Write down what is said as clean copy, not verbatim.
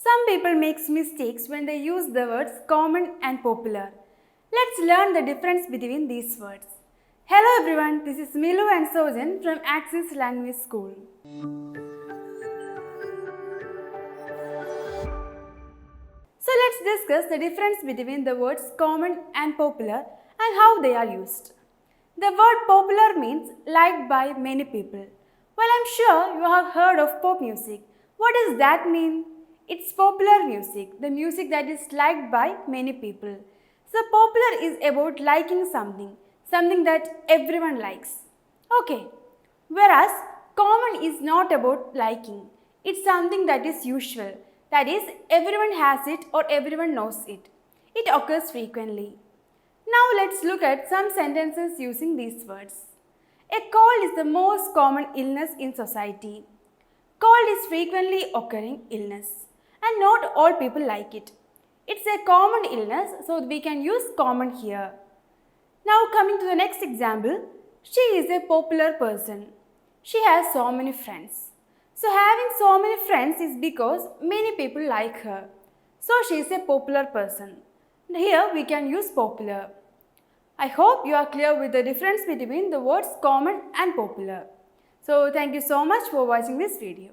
Some people make mistakes when they use the words common and popular. Let's learn the difference between these words. Hello everyone, this is Milu and Sojan from Axis Language School. So let's discuss the difference between the words common and popular and how they are used. The word popular means liked by many people. Well, I'm sure you have heard of pop music. What does that mean? It's popular music, the music that is liked by many people. So popular is about liking something that everyone likes. Okay, whereas common is not about liking. It's something that is usual. That is, everyone has it or everyone knows it. It occurs frequently. Now let's look at some sentences using these words. A cold is the most common illness in society. Cold is frequently occurring illness and not all people like it. It's a common illness, so we can use common here. Now coming to the next example, she is a popular person. She has so many friends. So having so many friends is because many people like her. So she is a popular person. Here we can use popular. I hope you are clear with the difference between the words common and popular. So thank you so much for watching this video.